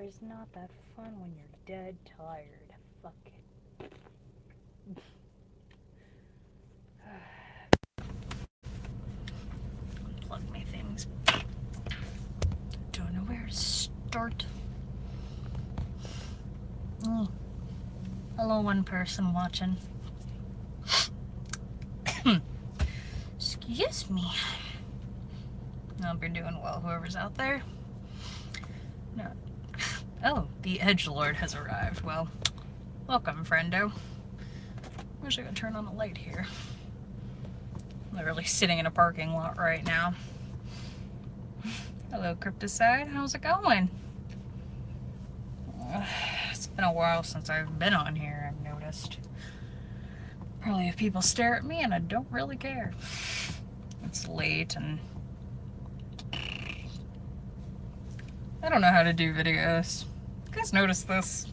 is not that fun when you're dead tired. Fuck it. Unplug my things. Don't know where to start. Oh. Hello, one person watching. Excuse me. I hope you're doing well, whoever's out there. No. Oh, the edgelord has arrived. Well, welcome, friendo. Wish I could turn on the light here. I'm literally sitting in a parking lot right now. Hello, Crypticide. How's it going? It's been a while since I've been on here, I've noticed. Probably if people stare at me and I don't really care. It's late and I don't know how to do videos. You guys notice this?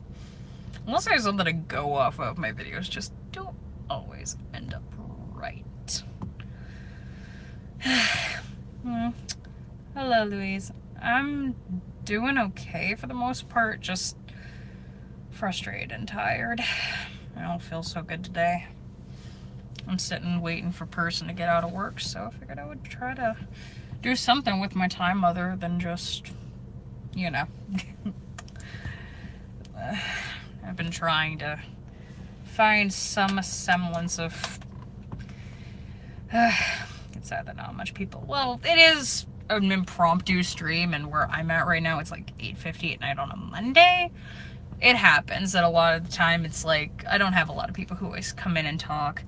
Unless I have something to go off of, my videos just don't always end up right. Hello, Louise. I'm doing okay for the most part, just frustrated and tired. I don't feel so good today. I'm sitting waiting for person to get out of work, so I figured I would try to do something with my time other than just, you know. I've been trying to find some semblance of it's sad that not much people, well, it is an impromptu stream, and where I'm at right now it's like 8:50 at night on a Monday. It happens that a lot of the time it's like I don't have a lot of people who always come in and talk.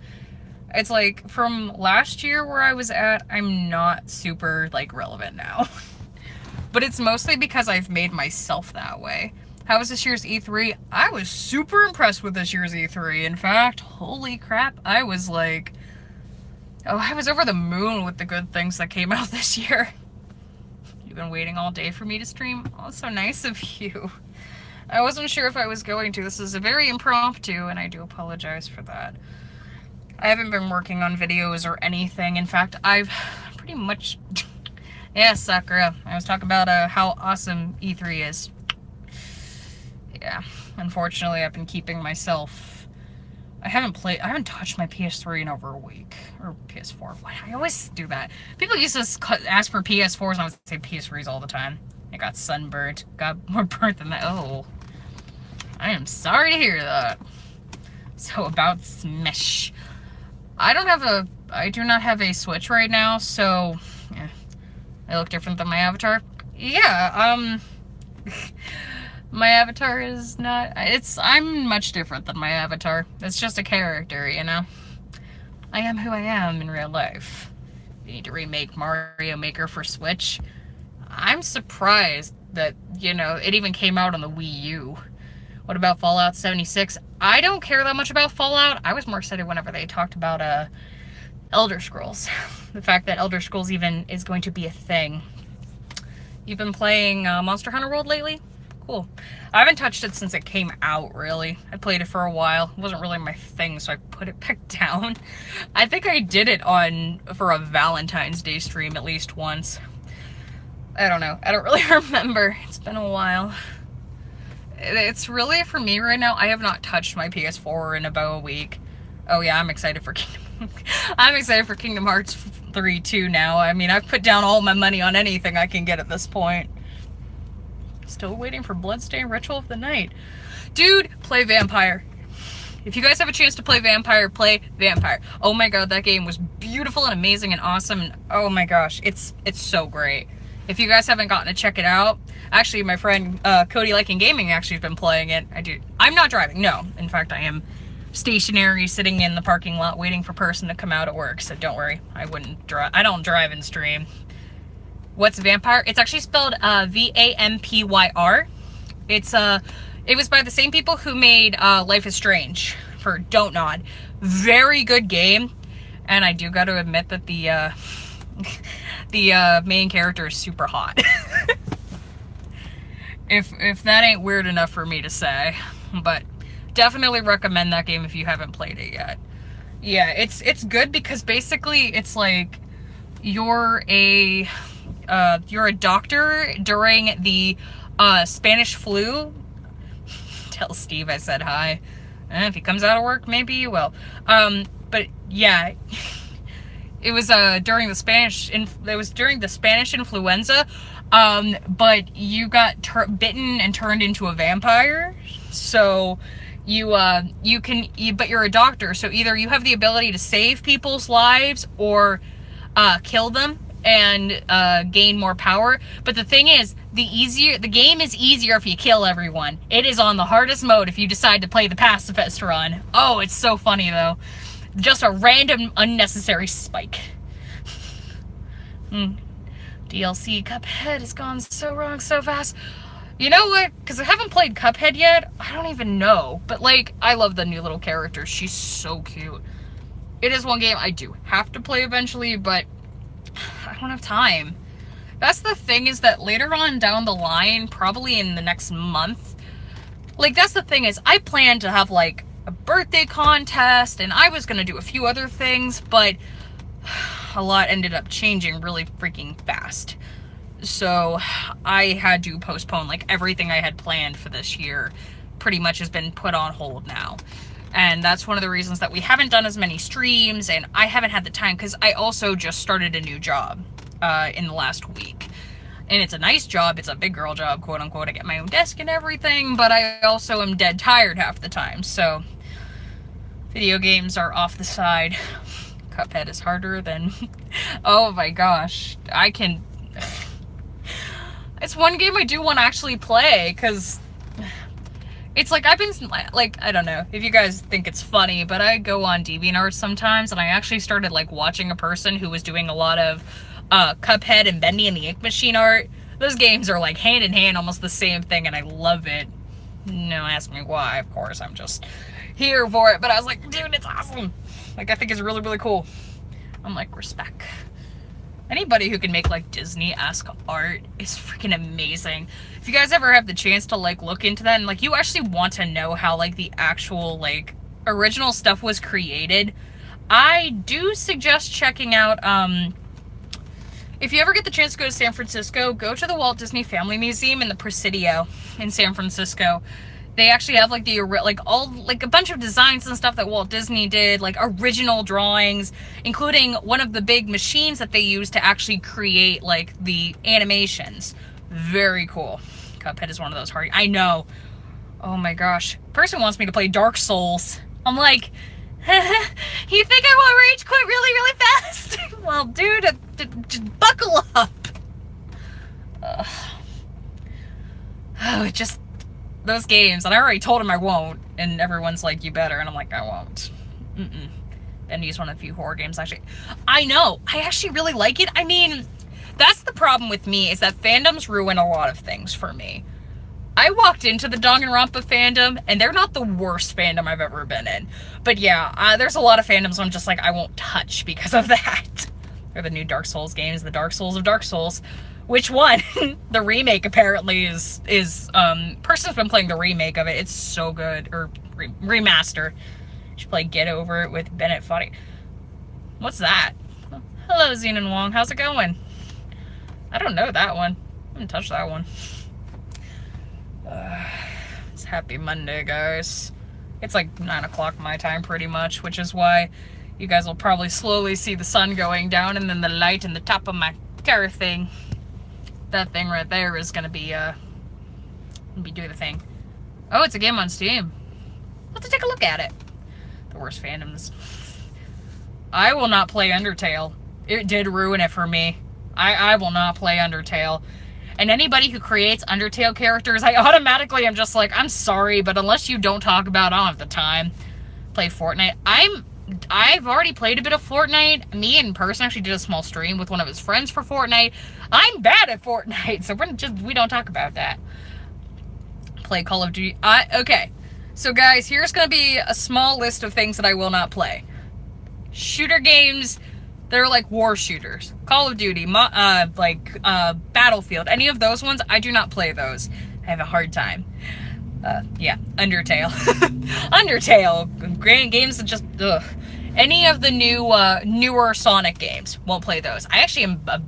It's like from last year where I was at, I'm not super like relevant now. But it's mostly because I've made myself that way. How was this year's E3? I was super impressed with this year's E3. In fact, holy crap, I was like, oh, I was over the moon with the good things that came out this year. You've been waiting all day for me to stream? Oh, so nice of you. I wasn't sure if I was going to. This is a very impromptu, and I do apologize for that. I haven't been working on videos or anything. In fact, I've pretty much... Yeah, Sakura. I was talking about how awesome E3 is. Yeah, unfortunately, I've been keeping myself... I haven't touched my PS3 in over a week. Or PS4. Why? I always do that. People used to ask for PS4s, and I would say PS3s all the time. I got sunburnt. Got more burnt than that. Oh. I am sorry to hear that. So, about Smash. I do not have a Switch right now, so... Yeah. I look different than my avatar. Yeah, my avatar is not... I'm much different than my avatar. It's just a character, you know? I am who I am in real life. You need to remake Mario Maker for Switch. I'm surprised that, you know, it even came out on the Wii U. What about Fallout 76? I don't care that much about Fallout. I was more excited whenever they talked about, Elder Scrolls. The fact that Elder Scrolls even is going to be a thing. You've been playing Monster Hunter World lately? Cool. I haven't touched it since it came out, really. I played it for a while. It wasn't really my thing, so I put it back down. I think I did it for a Valentine's Day stream at least once. I don't know. I don't really remember. It's been a while. It's really, for me right now, I have not touched my PS4 in about a week. Oh yeah, I'm excited for Kingdom Hearts 3 too now. I mean, I've put down all my money on anything I can get at this point. Still waiting for Bloodstained Ritual of the Night. Dude, play Vampire. If you guys have a chance to play Vampire, play Vampire. Oh my god, that game was beautiful and amazing and awesome. And oh my gosh, it's so great. If you guys haven't gotten to check it out, actually my friend Cody Liking Gaming actually has been playing it. I'm not driving, no. In fact, I am stationary, sitting in the parking lot, waiting for person to come out at work. So don't worry, I don't drive and stream. What's Vampire? It's actually spelled V-A-M-P-Y-R. It was by the same people who made Life is Strange for Don't Nod. Very good game, and I do got to admit that the main character is super hot. if that ain't weird enough for me to say, but definitely recommend that game if you haven't played it yet. Yeah, it's good because basically it's like you're a doctor during the Spanish flu. Tell Steve I said hi. If he comes out of work, maybe he will. But yeah, it was during the Spanish influenza. But you got bitten and turned into a vampire. So but you're a doctor, so either you have the ability to save people's lives or kill them and gain more power. But the thing is, the game is easier if you kill everyone. It is on the hardest mode if you decide to play the pacifist run. Oh, it's so funny though. Just a random unnecessary spike. DLC Cuphead has gone so wrong so fast. You know what? Because I haven't played Cuphead yet, I don't even know. But, like, I love the new little character. She's so cute. It is one game I do have to play eventually, but I don't have time. That's the thing, is that later on down the line, probably in the next month, like, that's the thing is, I plan to have, like, a birthday contest, and I was going to do a few other things, but a lot ended up changing really freaking fast. So I had to postpone, like, everything I had planned for this year pretty much has been put on hold now. And that's one of the reasons that we haven't done as many streams, and I haven't had the time, because I also just started a new job in the last week. And it's a nice job, it's a big girl job, quote unquote. I get my own desk and everything, but I also am dead tired half the time, so video games are off the side. Cuphead is harder than... Oh my gosh, it's one game I do want to actually play, because it's like, I've been, like, I don't know if you guys think it's funny, but I go on DeviantArt sometimes, and I actually started, like, watching a person who was doing a lot of Cuphead and Bendy and the Ink Machine art. Those games are, like, hand in hand, almost the same thing, and I love it. No, ask me why, of course, I'm just here for it, but I was like, dude, it's awesome. Like, I think it's really, really cool. I'm like, respect. Anybody who can make, like, Disney-esque art is freaking amazing. If you guys ever have the chance to, like, look into that and, like, you actually want to know how, like, the actual, like, original stuff was created, I do suggest checking out, if you ever get the chance to go to San Francisco, go to the Walt Disney Family Museum in the Presidio in San Francisco. They actually have, like, a bunch of designs and stuff that Walt Disney did, like, original drawings, including one of the big machines that they used to actually create, like, the animations. Very cool. Cuphead is one of those hard... I know. Oh my gosh. Person wants me to play Dark Souls. I'm like, you think I will rage quit really, really fast? Well, dude, just buckle up. Oh, it just... Those games, and I already told him I won't, and everyone's like, you better, and I'm like, I won't. Bendy's one of the few horror games, actually. I know, I actually really like it. I mean, that's the problem with me, is that fandoms ruin a lot of things for me. I walked into the Danganronpa fandom, and they're not the worst fandom I've ever been in. But yeah, there's a lot of fandoms I'm just like, I won't touch because of that. Or the new Dark Souls games, the Dark Souls of Dark Souls. Which one? The remake apparently is person's been playing the remake of it. It's so good. Or remaster. You should play Get Over It with Bennett Foddy. What's that? Oh, hello, Xenon Wong. How's it going? I don't know that one. I haven't touched that one. It's Happy Monday, guys. It's like 9 o'clock my time pretty much, which is why you guys will probably slowly see the sun going down and then the light in the top of my car thing. That thing right there is gonna be doing the thing. Oh, it's a game on Steam. I'll have to take a look at it. The worst fandoms. I will not play Undertale. It did ruin it for me. I will not play Undertale. And anybody who creates Undertale characters, I automatically am just like, I'm sorry, but unless you don't talk about it, I don't have the time. Play Fortnite. I've already played a bit of Fortnite. Me in person actually did a small stream with one of his friends for Fortnite. I'm bad at Fortnite, so we don't talk about that. Play Call of Duty. Okay. So guys, here's gonna be a small list of things that I will not play. Shooter games, they're like war shooters. Call of Duty, Battlefield, any of those ones, I do not play those. I have a hard time. Yeah, Undertale. Undertale, great games that just, ugh. Any of the newer Sonic games, won't play those. I actually am a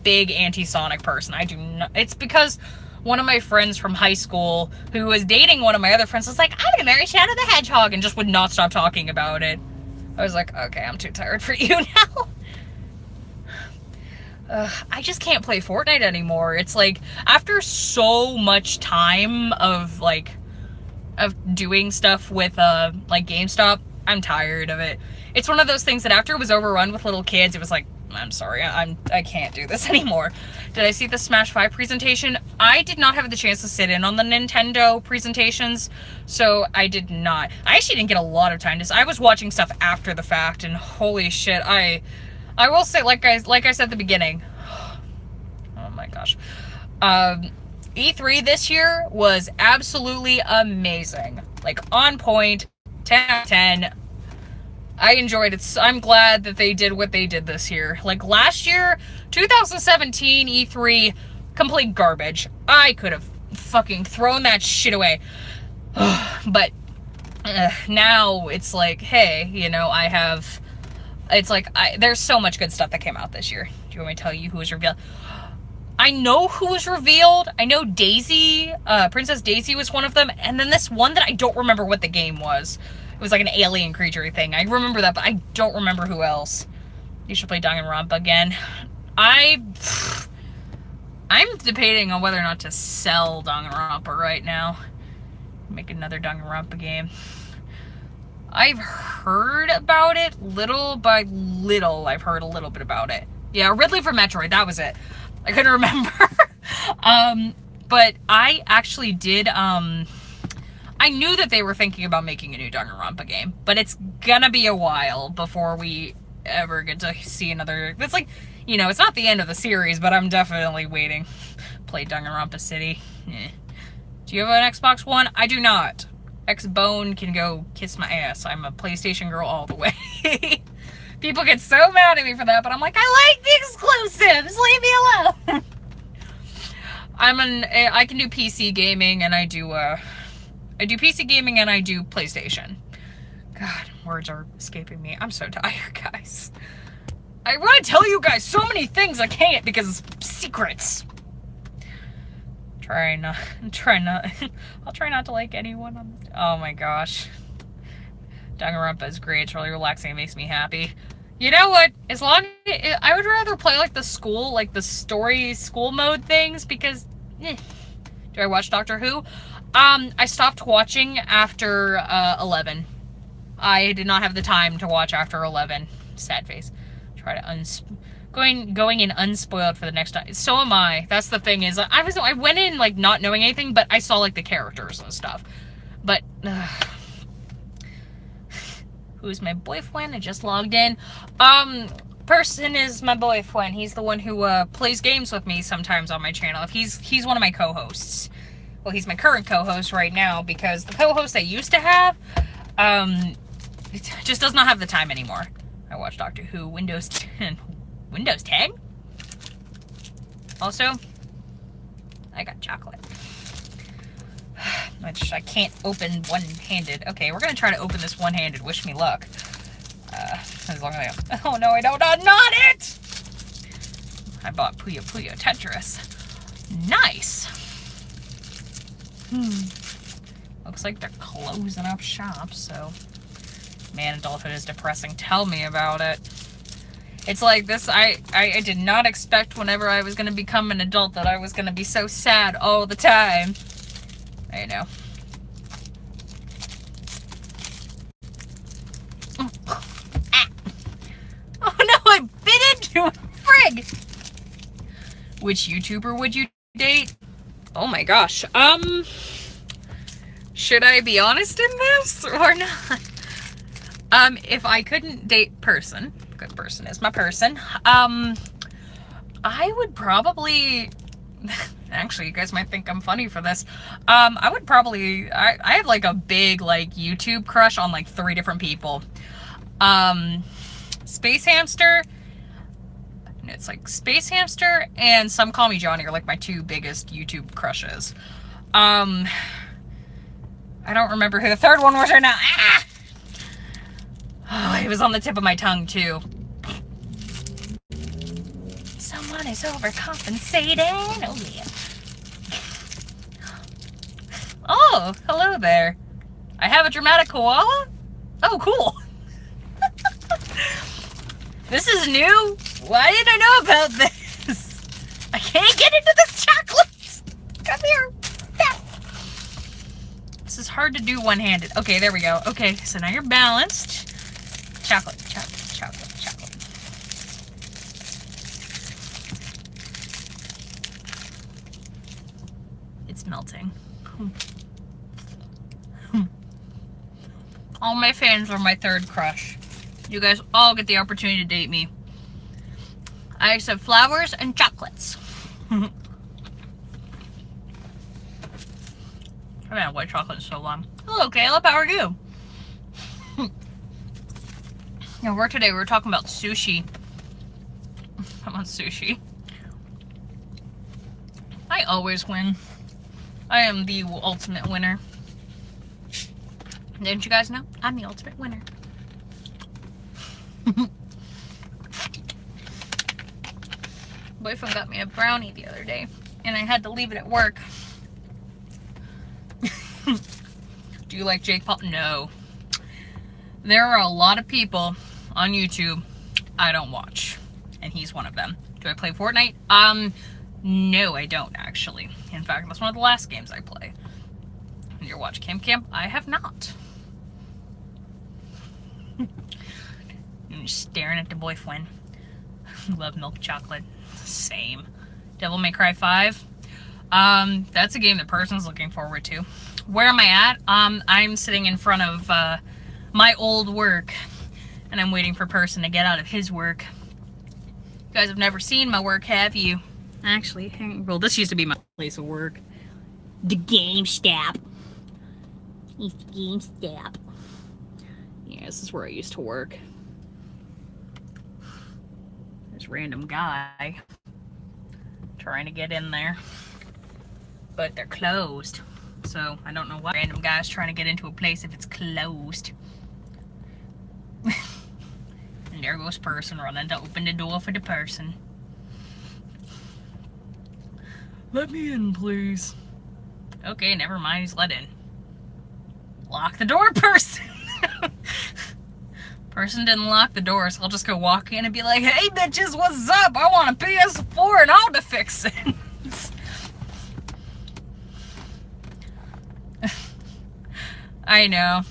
big anti-Sonic person. I do not, it's because one of my friends from high school who was dating one of my other friends was like, I'm gonna marry Shadow the Hedgehog, and just would not stop talking about it. I was like, okay, I'm too tired for you now. I just can't play Fortnite anymore. It's like, after so much time of doing stuff with like GameStop, I'm tired of it. It's one of those things that after it was overrun with little kids, it was like, I'm sorry, I can't do this anymore. Did I see the Smash 5 presentation? I did not have the chance to sit in on the Nintendo presentations, so I did not. I actually didn't get a lot of time to. I was watching stuff after the fact, and holy shit, I will say, like I said at the beginning, oh my gosh, E3 this year was absolutely amazing. Like, on point, 10 out of 10. I enjoyed it. I'm glad that they did what they did this year. Like, last year, 2017 E3, complete garbage. I could have fucking thrown that shit away. But now it's like, hey, you know, there's so much good stuff that came out this year. Do you want me to tell you who was revealed? I know who was revealed. I know Daisy, Princess Daisy was one of them, and then this one that I don't remember what the game was. It was like an alien creature thing. I remember that, but I don't remember who else. You should play Danganronpa again. I'm debating on whether or not to sell Danganronpa right now. Make another Danganronpa game. I've heard about it little by little. I've heard a little bit about it. Yeah, Ridley from Metroid, that was it. I couldn't remember. But I actually did, I knew that they were thinking about making a new Danganronpa game, but it's gonna be a while before we ever get to see another. It's like, you know, it's not the end of the series, but I'm definitely waiting. Play Danganronpa City. Do you have an Xbox One? I do not. Xbone can go kiss my ass. I'm a PlayStation girl all the way. People get so mad at me for that, but I'm like, I like the exclusives. Leave me alone. I can do PC gaming, and I do PC gaming, and I do PlayStation. God, words are escaping me. I'm so tired, guys. I want to tell you guys so many things I can't because it's secrets. I'll try not to like anyone on this. Oh my gosh. Danganronpa is great. It's really relaxing. It makes me happy. You know what? I would rather play like the story school mode things because, Do I watch Doctor Who? I stopped watching after 11. I did not have the time to watch after 11. Sad face. Try to going in unspoiled for the next time. So am I. That's the thing is, I went in like not knowing anything, but I saw like the characters and stuff. But who's my boyfriend? I just logged in. Person is my boyfriend. He's the one who plays games with me sometimes on my channel. He's one of my co-hosts. Well, he's my current co-host right now because the co-host I used to have just does not have the time anymore. I watch Doctor Who, Windows 10. Windows 10? Also, I got chocolate. Which I can't open one-handed. Okay, we're gonna try to open this one-handed. Wish me luck. As long as oh no, I don't, not it! I bought Puyo Puyo Tetris. Nice! Looks like they're closing up shop, so... Man, adulthood is depressing. Tell me about it. It's like this, I did not expect whenever I was going to become an adult that I was going to be so sad all the time. I know. Oh no, I bit into a frig! Which YouTuber would you date? Oh my gosh. Should I be honest in this or not? If I couldn't date person, good person is my person, I would probably, actually, you guys might think I'm funny for this, I would probably, I have like a big, like, YouTube crush on, like, 3 different people. Space Hamster, it's like Space Hamster and Some Call Me Johnny are, like, my 2 biggest YouTube crushes. I don't remember who the 3rd one was right now. Ah! Oh, it was on the tip of my tongue, too. Someone is overcompensating. Oh, yeah. Oh, hello there. I have a dramatic koala? Oh, cool. This is new? Why didn't I know about this? I can't get into this chocolate. Come here. Yeah. This is hard to do one-handed. Okay, there we go. Okay, so now you're balanced. Chocolate, chocolate, chocolate, chocolate. It's melting. All my fans are my third crush. You guys all get the opportunity to date me. I accept flowers and chocolates. I haven't had white chocolate in so long. Hello, Caleb. How are you? Work today. We were talking about sushi. I want sushi. I always win. I am the ultimate winner. Didn't you guys know? I'm the ultimate winner. Boyfriend got me a brownie the other day, and I had to leave it at work. Do you like Jake Paul? No. There are a lot of people on YouTube I don't watch, and he's one of them. Do I play Fortnite? No, I don't actually. In fact, that's one of the last games I play. And you watch Camp Camp? I have not. I'm just staring at the boyfriend. Love milk chocolate. Same. Devil May Cry 5. That's a game that person's looking forward to. Where am I at? I'm sitting in front of my old work, and I'm waiting for person to get out of his work. You guys have never seen my work, have you? Actually, well, this used to be my place of work. The GameStop. It's the GameStop. Yeah, this is where I used to work. This random guy trying to get in there, but they're closed. So I don't know why random guy's trying to get into a place if it's closed. And there goes person running to open the door for the person. Let me in, please. Okay, never mind, he's let in. Lock the door, person! Person didn't lock the door, so I'll just go walk in and be like, hey bitches, what's up? I want a PS4 and all to fix it. I know.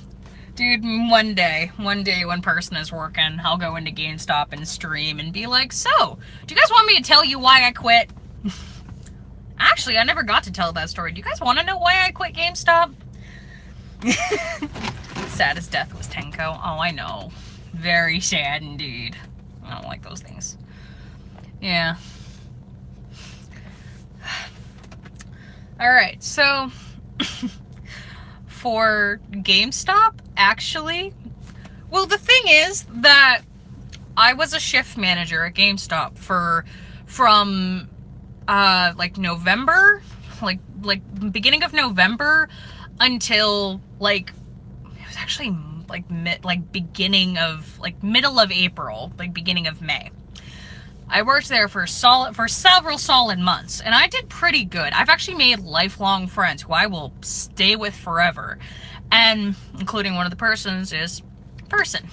Dude, one day when person is working, I'll go into GameStop and stream and be like, so, do you guys want me to tell you why I quit? Actually, I never got to tell that story. Do you guys want to know why I quit GameStop? Sad as death was Tenko. Oh, I know. Very sad indeed. I don't like those things. Yeah. Alright, so for GameStop, actually, well, the thing is that I was a shift manager at GameStop from like November, like beginning of November until like it was actually like middle of April, like beginning of May. I worked there for several solid months, and I did pretty good. I've actually made lifelong friends who I will stay with forever, and including one of the persons is person.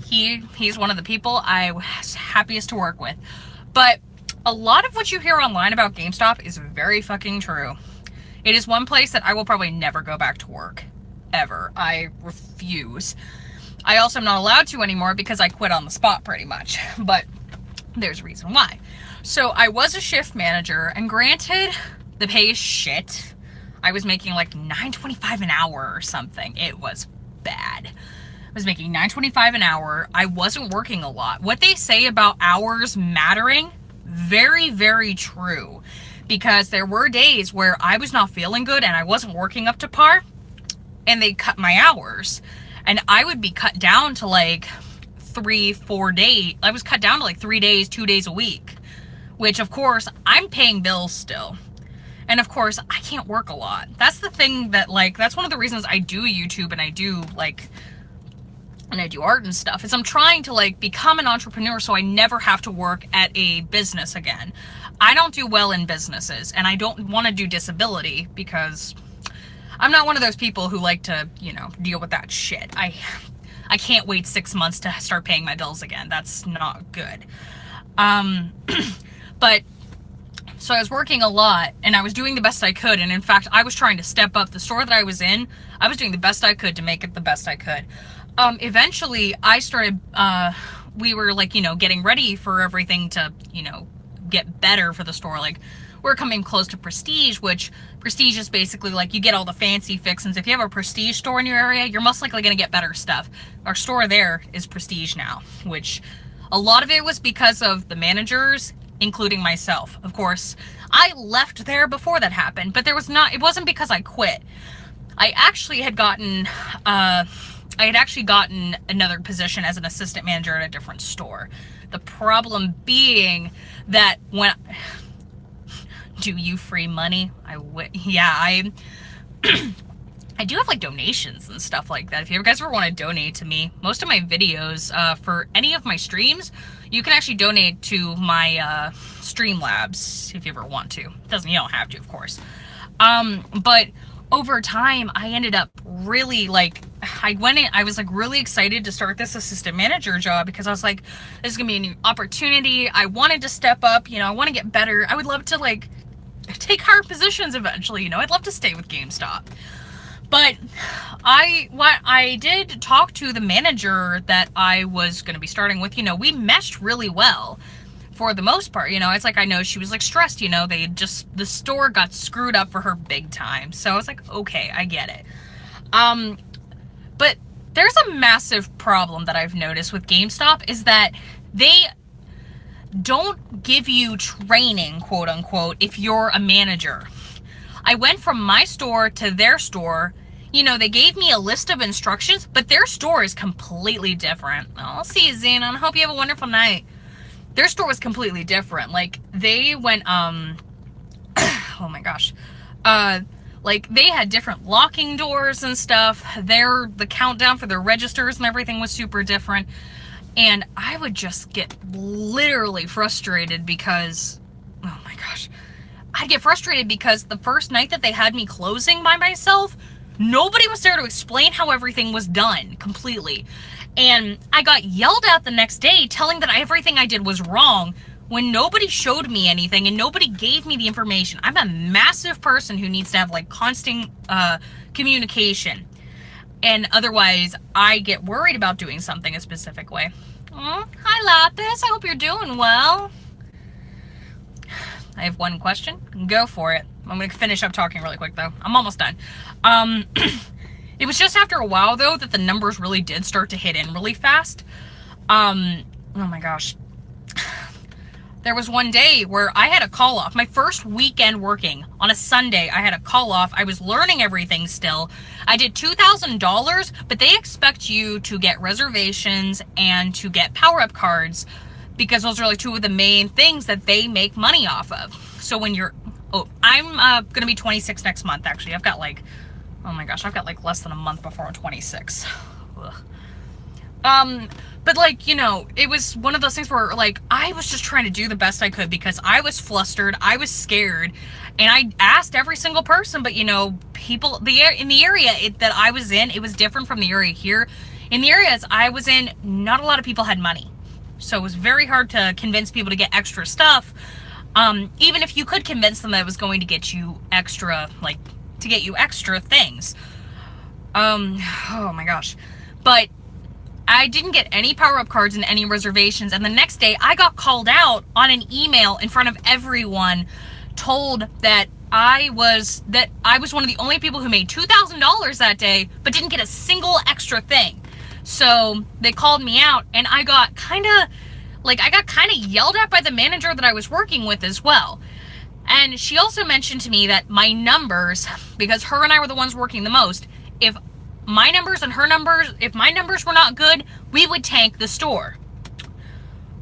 He's one of the people I was happiest to work with. But a lot of what you hear online about GameStop is very fucking true. It is one place that I will probably never go back to work. Ever. I refuse. I also am not allowed to anymore because I quit on the spot pretty much. But there's a reason why. So I was a shift manager, and granted, the pay is shit. I was making like $9.25 an hour or something. It was bad. I was making $9.25 an hour. I wasn't working a lot. What they say about hours mattering, very, very true. Because there were days where I was not feeling good and I wasn't working up to par, and they cut my hours. And I would be cut down to like 3-4 days. I was cut down to like 3 days, 2 days a week. Which, of course, I'm paying bills still. And, of course, I can't work a lot. That's the thing that, like, that's one of the reasons I do YouTube and I do, like, and I do art and stuff, is I'm trying to, like, become an entrepreneur so I never have to work at a business again. I don't do well in businesses, and I don't want to do disability because I'm not one of those people who like to, you know, deal with that shit. I can't wait 6 months to start paying my bills again. That's not good. But so I was working a lot, and I was doing the best I could, and in fact, I was trying to step up the store that I was in. I was doing the best I could to make it the best I could. Eventually, I started, we were like, you know, getting ready for everything to, you know, get better for the store. Like, we're coming close to Prestige, which Prestige is basically like you get all the fancy fixings. If you have a Prestige store in your area, you're most likely going to get better stuff. Our store there is Prestige now, which a lot of it was because of the managers, including myself. Of course, I left there before that happened, but it wasn't because I quit. I actually had gotten, another position as an assistant manager at a different store. The problem being that do you free money? I do have like donations and stuff like that. If you guys ever want to donate to me, most of my videos, for any of my streams, you can actually donate to my Streamlabs if you ever want to. You don't have to, of course. But over time, I ended up really like, I was like really excited to start this assistant manager job because I was like, this is gonna be a new opportunity. I wanted to step up, you know, I want to get better. I would love to like take higher positions eventually, you know, I'd love to stay with GameStop. But I did talk to the manager that I was going to be starting with. You know, we meshed really well for the most part. You know, it's like, I know she was like stressed, you know, the store got screwed up for her big time. So I was like, okay, I get it. But there's a massive problem that I've noticed with GameStop is that they don't give you training, quote unquote, if you're a manager. I went from my store to their store. You know, they gave me a list of instructions, but their store is completely different. I'll see you, Xenon. I hope you have a wonderful night. Their store was completely different. Like, they went, oh my gosh. Like, they had different locking doors and stuff. The countdown for their registers and everything was super different. And I would just get literally frustrated because, oh my gosh. I'd get frustrated because the first night that they had me closing by myself, nobody was there to explain how everything was done completely. And I got yelled at the next day telling that everything I did was wrong when nobody showed me anything and nobody gave me the information. I'm a massive person who needs to have like constant communication. And otherwise, I get worried about doing something a specific way. Oh, hi Lapis, I hope you're doing well. I have one question. Go for it. I'm going to finish up talking really quick, though. I'm almost done. It was just after a while, though, that the numbers really did start to hit in really fast. Oh, my gosh. There was one day where I had a call off. My first weekend working on a Sunday, I had a call off. I was learning everything still. I did $2,000, but they expect you to get reservations and to get power-up cards because those are like two of the main things that they make money off of. So when you're, I'm going to be 26 next month, actually. I've got like, oh my gosh, I've got like less than a month before I'm 26. Ugh. But like, you know, it was one of those things where like, I was just trying to do the best I could because I was flustered, I was scared, and I asked every single person, but you know, people, in the area that I was in, it was different from the area here. In the areas I was in, not a lot of people had money. So it was very hard to convince people to get extra stuff. Even if you could convince them that it was going to get you extra, like, to get you extra things. Oh my gosh. But I didn't get any power-up cards and any reservations. And the next day, I got called out on an email in front of everyone, told that I was one of the only people who made $2,000 that day, but didn't get a single extra thing. So they called me out, and I got kind of yelled at by the manager that I was working with as well. And she also mentioned to me that my numbers, because her and I were the ones working the most, if my numbers were not good, we would tank the store.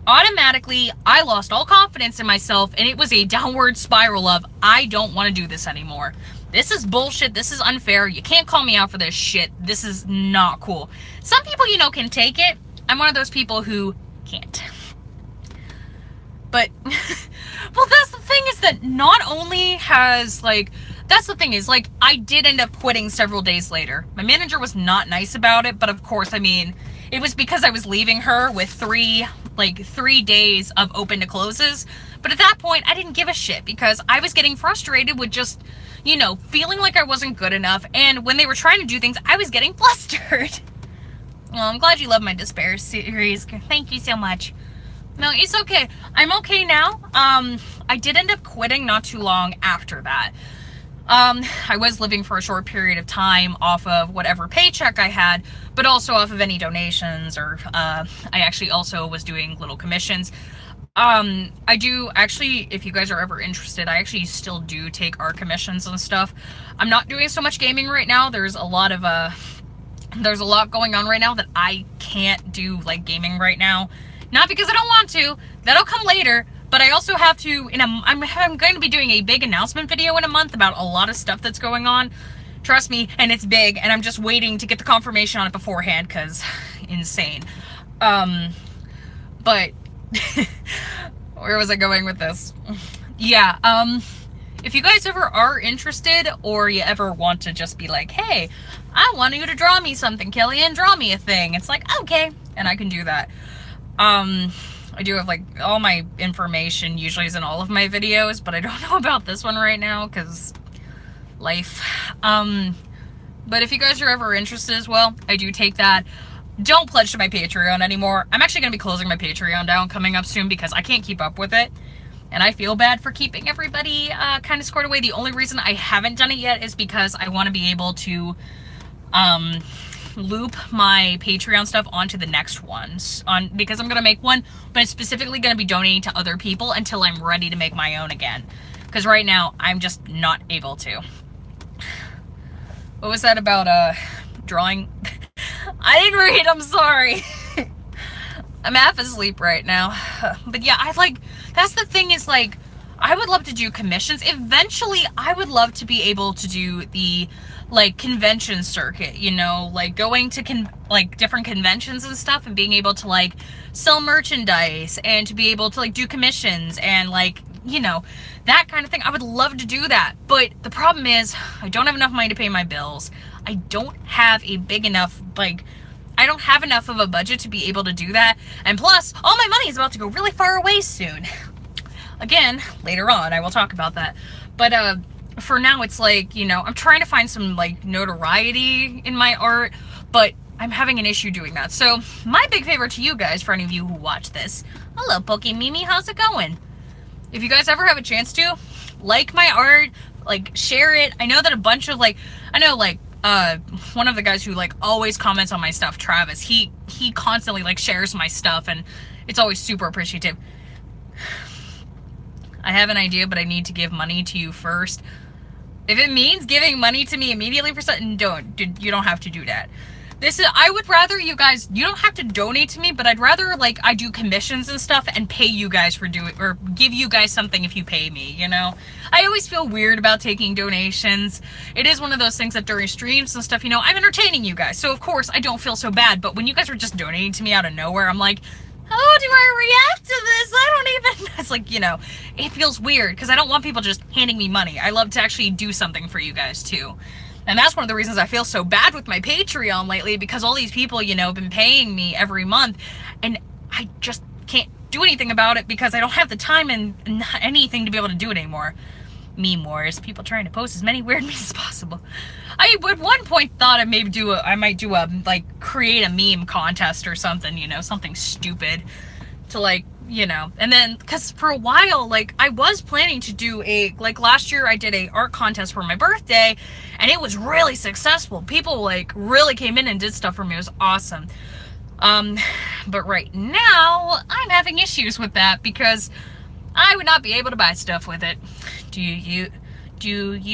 Automatically, I lost all confidence in myself, and it was a downward spiral of, I don't want to do this anymore. This is bullshit. This is unfair. You can't call me out for this shit. This is not cool. Some people, you know, can take it. I'm one of those people who can't. But, well, that's the thing is that not only has, like, that's the thing is, like, I did end up quitting several days later. My manager was not nice about it, but of course, I mean, it was because I was leaving her with 3 days of open to closes. But at that point, I didn't give a shit because I was getting frustrated with just, you know, feeling like I wasn't good enough. And when they were trying to do things, I was getting flustered. Well, I'm glad you love my despair series. Thank you so much. No, it's okay. I'm okay now. I did end up quitting not too long after that. I was living for a short period of time off of whatever paycheck I had, but also off of any donations, or I actually also was doing little commissions. I do actually, if you guys are ever interested, I actually still do take art commissions and stuff. I'm not doing so much gaming right now. There's a lot going on right now that I can't do, like, gaming right now. Not because I don't want to. That'll come later. But I also have to, I'm going to be doing a big announcement video in a month about a lot of stuff that's going on. Trust me, and it's big, and I'm just waiting to get the confirmation on it beforehand, because insane. But, where was I going with this? Yeah, if you guys ever are interested, or you ever want to just be like, hey, I want you to draw me something, Killian, draw me a thing. It's like, okay, and I can do that. I do have, like, all my information usually is in all of my videos, but I don't know about this one right now, because life. But if you guys are ever interested as well, I do take that. Don't pledge to my Patreon anymore. I'm actually going to be closing my Patreon down coming up soon, because I can't keep up with it. And I feel bad for keeping everybody kind of squared away. The only reason I haven't done it yet is because I want to be able to loop my Patreon stuff onto the next ones, because I'm gonna make one, but it's specifically gonna be donating to other people until I'm ready to make my own again, because right now I'm just not able to. What was that about drawing? I didn't read, I'm sorry. I'm half asleep right now. But yeah, that's the thing is, like, I would love to do commissions. Eventually, I would love to be able to do the, like, convention circuit, you know, like, going to, different conventions and stuff, and being able to, like, sell merchandise, and to be able to, like, do commissions, and, like, you know, that kind of thing. I would love to do that, but the problem is, I don't have enough money to pay my bills. I don't have a big enough, like, I don't have enough of a budget to be able to do that, and plus, all my money is about to go really far away soon. Again, later on, I will talk about that. But, for now, it's like, you know, I'm trying to find some, like, notoriety in my art, but I'm having an issue doing that. So, my big favor to you guys, for any of you who watch this, hello, Pokemimi, how's it going? If you guys ever have a chance to, like my art, like, share it. I know that a bunch of, like, one of the guys who, like, always comments on my stuff, Travis, he constantly, like, shares my stuff, and it's always super appreciative. I have an idea, but I need to give money to you first. If it means giving money to me immediately for something, you don't have to do that. I would rather you guys, you don't have to donate to me, but I'd rather, like, I do commissions and stuff and pay you guys for doing, or give you guys something if you pay me, you know? I always feel weird about taking donations. It is one of those things that during streams and stuff, you know, I'm entertaining you guys, so of course I don't feel so bad, but when you guys are just donating to me out of nowhere, I'm like, how do I react to this? I don't even, it's like, you know, it feels weird, because I don't want people just handing me money. I love to actually do something for you guys, too. And that's one of the reasons I feel so bad with my Patreon lately, because all these people, you know, have been paying me every month, and I just can't do anything about it because I don't have the time and anything to be able to do it anymore. Meme wars, people trying to post as many weird memes as possible. I at one point thought I might do a, like, create a meme contest or something, you know, something stupid to, like, you know, and then, because for a while, like, I was planning to do like, last year I did a art contest for my birthday, and it was really successful. People, like, really came in and did stuff for me. It was awesome. But right now, I'm having issues with that, because I would not be able to buy stuff with it. Do you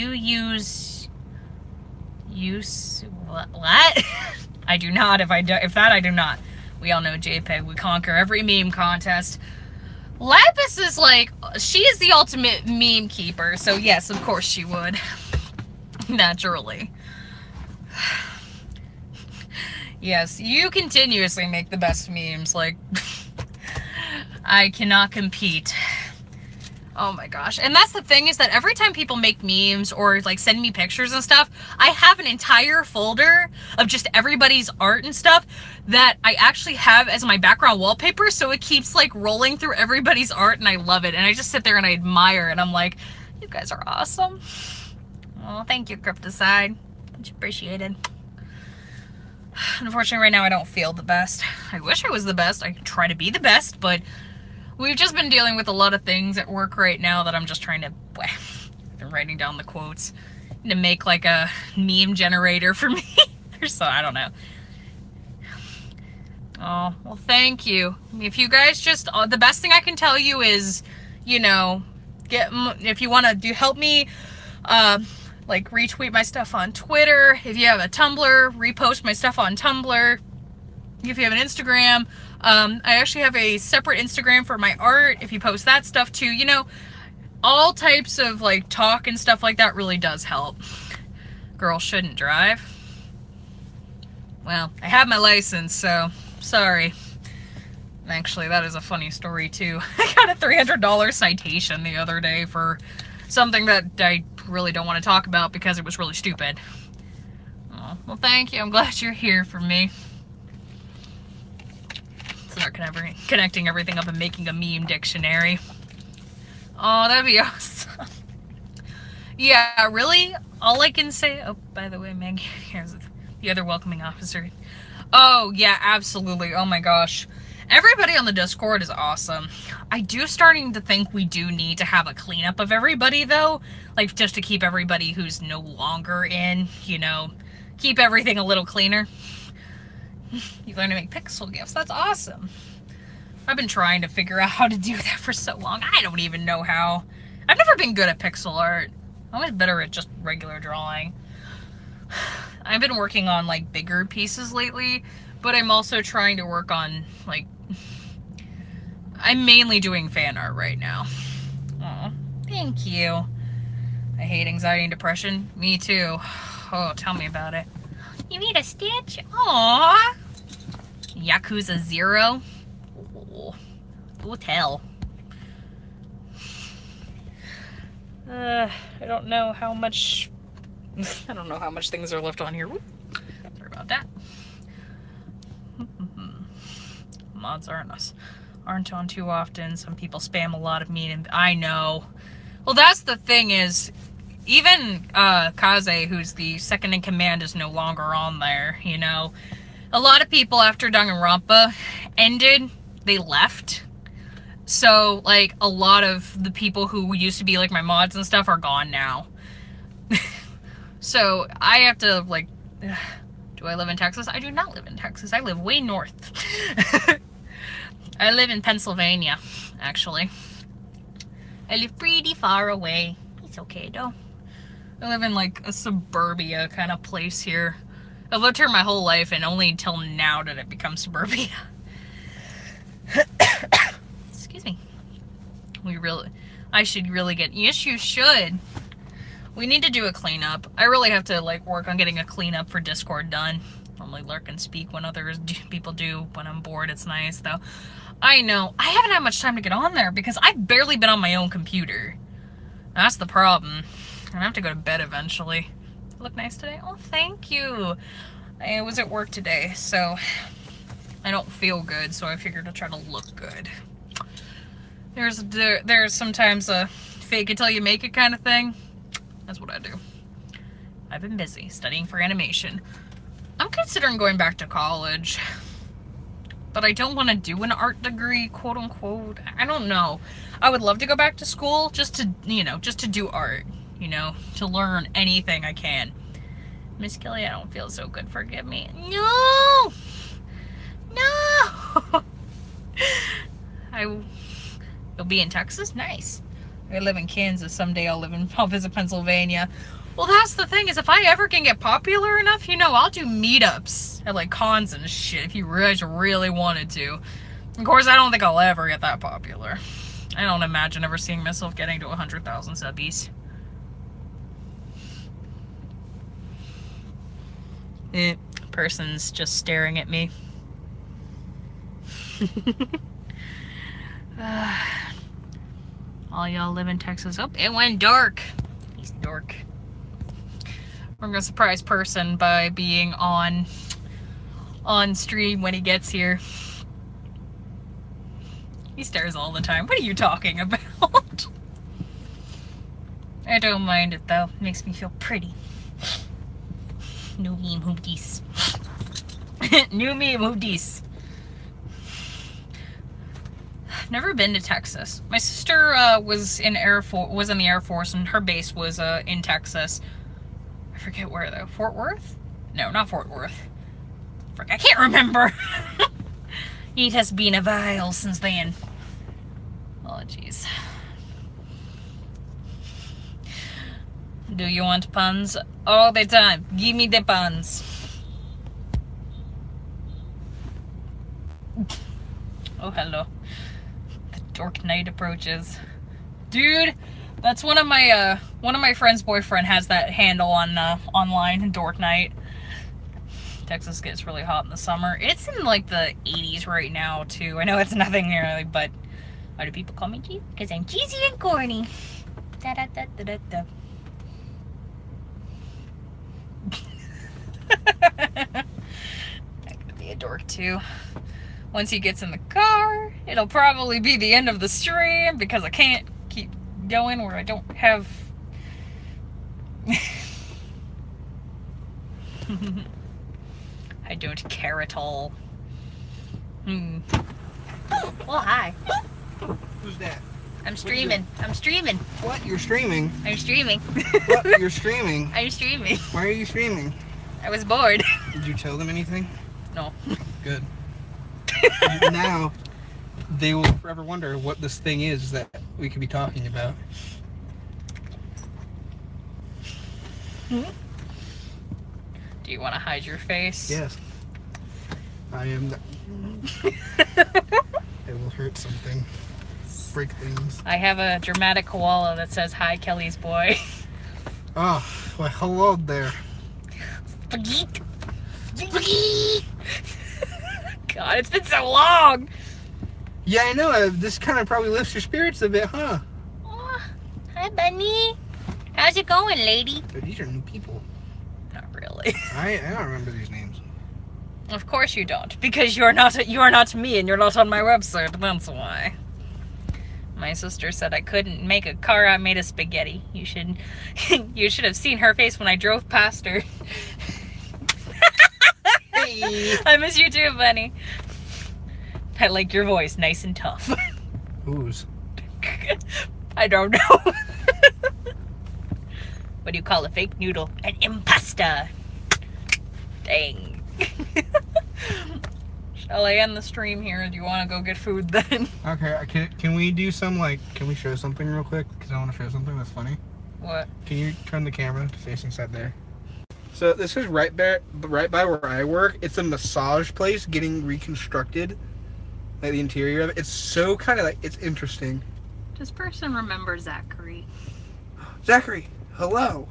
use what? I do not. If I do not. We all know JPEG would conquer every meme contest. Lapis is like, she is the ultimate meme keeper, so yes, of course she would. Naturally. Yes, you continuously make the best memes, like, I cannot compete. Oh my gosh. And that's the thing, is that every time people make memes or like send me pictures and stuff, I have an entire folder of just everybody's art and stuff that I actually have as my background wallpaper, so it keeps like rolling through everybody's art, and I love it. And I just sit there and I admire it. I'm like, you guys are awesome. Oh, thank you, Crypticide. Much appreciated. Unfortunately, right now I don't feel the best. I wish I was the best. I try to be the best, but we've just been dealing with a lot of things at work right now that I'm just trying to... I've been writing down the quotes to make like a meme generator for me. So I don't know. Oh, well, thank you. If you guys just... the best thing I can tell you is, you know, if you want to help me... like retweet my stuff on Twitter. If you have a Tumblr, repost my stuff on Tumblr. If you have an Instagram, I actually have a separate Instagram for my art. If you post that stuff too, you know, all types of like talk and stuff like that really does help. Girls shouldn't drive. Well, I have my license, so sorry. Actually, that is a funny story too. I got a $300 citation the other day for something that I really don't want to talk about because it was really stupid. Oh, well, thank you. I'm glad you're here for me. Start connecting everything up and making a meme dictionary. Oh, that'd be awesome. Yeah, really? All I can say... Oh, by the way, Meg, here's the other welcoming officer. Oh, yeah, absolutely. Oh my gosh. Everybody on the Discord is awesome. I do starting to think we do need to have a cleanup of everybody, though. Like, just to keep everybody who's no longer in, you know, keep everything a little cleaner. You learn to make pixel gifs. That's awesome. I've been trying to figure out how to do that for so long. I don't even know how. I've never been good at pixel art. I'm always better at just regular drawing. I've been working on, like, bigger pieces lately, but I'm also trying to work on, like... I'm mainly doing fan art right now. Aw, thank you. I hate anxiety and depression. Me too. Oh, tell me about it. You need a stitch? Aww. Yakuza 0? Oh, do tell. I don't know how much... I don't know how much things are left on here. Whoop. Sorry about that. Mods aren't on too often. Some people spam a lot of me, and I know. Well, that's the thing is, even Kaze, who's the second in command, is no longer on there, you know. A lot of people after Danganronpa ended, they left. So, like, a lot of the people who used to be, like, my mods and stuff are gone now. So, I have to, like... Do I live in Texas? I do not live in Texas. I live way north. I live in Pennsylvania, actually. I live pretty far away. It's okay, though. I live in, like, a suburbia kind of place here. I've lived here my whole life, and only until now did it become suburbia. Excuse me. I should really get... Yes, you should. We need to do a cleanup. I really have to, like, work on getting a cleanup for Discord done. Normally lurk and speak when people do. When I'm bored, it's nice, though. I know. I haven't had much time to get on there because I've barely been on my own computer. That's the problem. I'm gonna have to go to bed eventually. Look nice today? Oh, thank you. I was at work today, so I don't feel good, so I figured I'd try to look good. There's sometimes a fake it till you make it kind of thing. That's what I do. I've been busy studying for animation. I'm considering going back to college, but I don't want to do an art degree, quote unquote. I don't know. I would love to go back to school just to, you know, just to do art, you know, to learn anything I can. Miss Kelly, I don't feel so good. Forgive me. No! No! You'll be in Texas? Nice. I live in Kansas. Someday I'll visit Pennsylvania. Well, that's the thing, is if I ever can get popular enough, you know, I'll do meetups at, like, cons and shit if you guys really wanted to. Of course, I don't think I'll ever get that popular. I don't imagine ever seeing myself getting to 100,000 subbies. Person's just staring at me. All y'all live in Texas. Oh, it went dark. He's dork. We're gonna surprise person by being on stream when he gets here. He stares all the time. What are you talking about? I don't mind it though. It makes me feel pretty. New meme hoopties. New meme hoopties. Never been to Texas. My sister was in the Air Force, and her base was in Texas. I forget where though. Fort Worth? No, not Fort Worth. Frick, I can't remember. It has been a while since then. Oh jeez. Do you want puns? All the time. Give me the puns. Oh hello. Dork night approaches. Dude, that's one of my friend's boyfriend has that handle on online, Dork Night. Texas gets really hot in the summer. It's in like the 80s right now too. I know it's nothing really, but why do people call me cheesy? Because I'm cheesy and corny. Da da da da da da. I'm gonna be a dork too. Once he gets in the car, it'll probably be the end of the stream because I can't keep going where I don't have... I don't care at all. Well, hi. Who's that? I'm streaming. I'm streaming. What? You're streaming? I'm streaming. What? You're streaming? I'm streaming. Why are you streaming? I was bored. Did you tell them anything? No. Good. Now, they will forever wonder what this thing is that we could be talking about. Do you want to hide your face? Yes. I am. It will hurt something. Break things. I have a dramatic koala that says, "Hi, Kelly's boy." Oh, well, hello there. Spaghetti. Spaghetti. God, it's been so long. Yeah, I know. This kind of probably lifts your spirits a bit, huh? Oh, hi, Bunny. How's it going, lady? These are new people. Not really. I don't remember these names. Of course you don't, because you are not me, and you're not on my website. That's why. My sister said I couldn't make a car out made of spaghetti. You should have seen her face when I drove past her. Hey. I miss you too, Bunny. I like your voice, nice and tough. Whose? I don't know. What do you call a fake noodle? An impasta. Dang. Shall I end the stream here? Do you want to go get food then? Okay, can we do some, can we show something real quick? Because I want to show something that's funny. What? Can you turn the camera to facing side there? So this is right by where I work. It's a massage place getting reconstructed. Like the interior of it. It's so kind of it's interesting. Does person remember Zachary? Zachary, hello.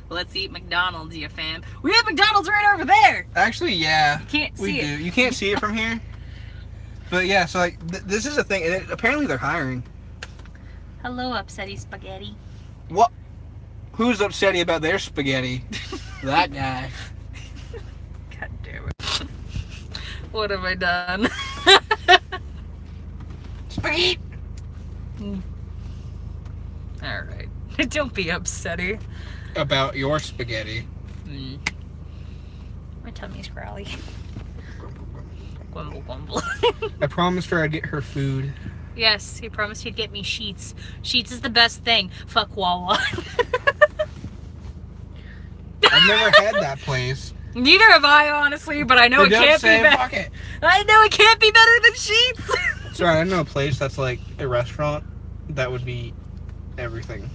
Let's eat McDonald's, you fam. We have McDonald's right over there. Actually, yeah. You can't we see do. it. You can't see it from here. But yeah, so this is a thing, and apparently they're hiring. Hello, upsetty spaghetti. What? Who's upsetty about their spaghetti? That guy. God damn it. What have I done? Spaghetti. Alright. Don't be upsetty. About your spaghetti. My tummy's growly. Grumble, grumble. I promised her I'd get her food. Yes, he promised he'd get me sheets. Sheets is the best thing. Fuck Wawa. I've never had that place. Neither have I, honestly, but I know it can't be better. I know it can't be better than sheets. Sorry, I know a place that's like a restaurant that would be everything.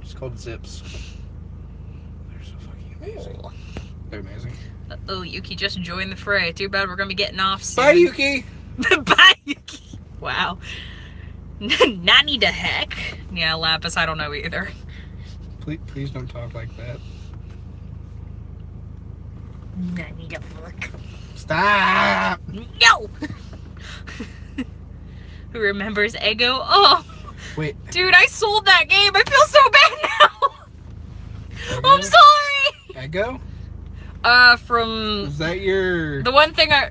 It's called Zips. They're so fucking amazing. They're amazing. Oh, Yuki just joined the fray. Too bad we're gonna be getting off soon. Bye, Yuki. Bye, Yuki. Wow. Nani the heck? Yeah, Lapis, I don't know either. Please don't talk like that. Nani the fuck. Stop. No! Who remembers Eggo? Oh, Wait. dude, I sold that game. I feel so bad now. Eggo? I'm sorry. Eggo? From Was that your... the one thing I...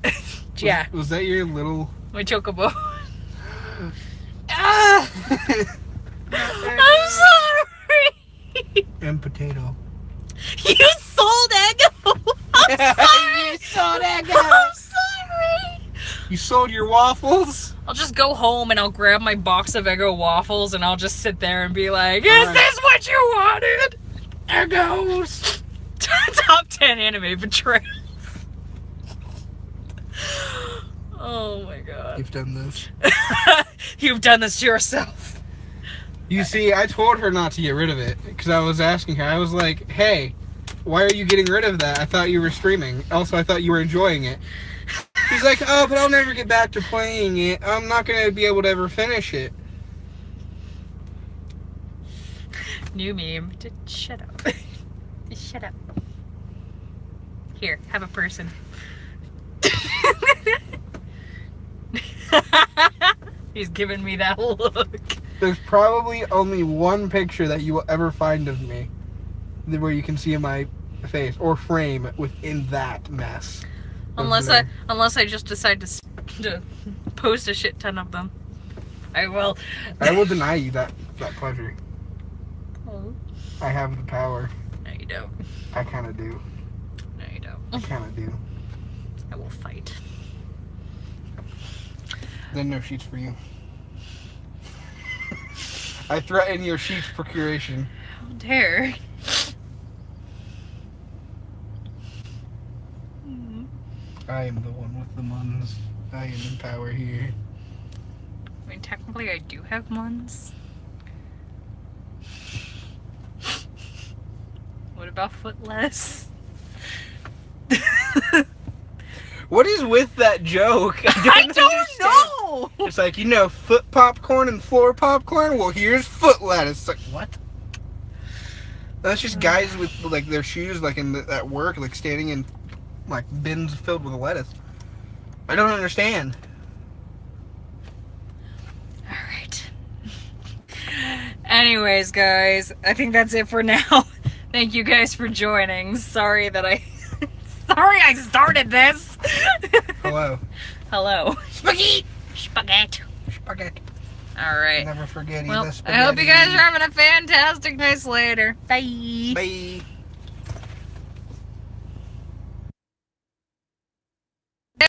yeah. Was that your little... My chocobo. I'm sorry. And potato. You sold Eggo. I'm sorry. You sold Eggo. I'm sorry. You sold your waffles? I'll just go home and I'll grab my box of Eggo waffles and I'll just sit there and be like, is this what you wanted? Eggos. Top 10 anime betrayals. Oh my god. You've done this. You've done this to yourself. You see, I told her not to get rid of it because I was asking her. I was like, hey, why are you getting rid of that? I thought you were streaming. Also, I thought you were enjoying it. She's like, oh, but I'll never get back to playing it. I'm not going to be able to ever finish it. New meme. Shut up. Shut up. Here, have a person. He's giving me that look. There's probably only one picture that you will ever find of me where you can see my face or frame within that mess. Unless I just decide to post a shit ton of them. I will. I will deny you that pleasure. Oh. I have the power. No, you don't. I kind of do. No, you don't. I kind of do. I will fight. Then no sheets for you. I threaten your sheets procuration. How dare. I am the one with the muns. I am in power here. I mean, technically I do have muns. What about footless? What is with that joke? I don't know! It's like, you know, foot popcorn and floor popcorn? Well, here's foot lettuce. It's like, what? That's just guys with, like, their shoes, like, at work, like, standing in, like, bins filled with lettuce. I don't understand. Alright. Anyways, guys, I think that's it for now. Thank you guys for joining. Sorry that I started this. Hello. Hello. Spaghetti! Spaghetti. Spaghetti. Alright. Never forget Well, the I spaghetti. hope you guys are having a fantastic night later. Bye. Bye.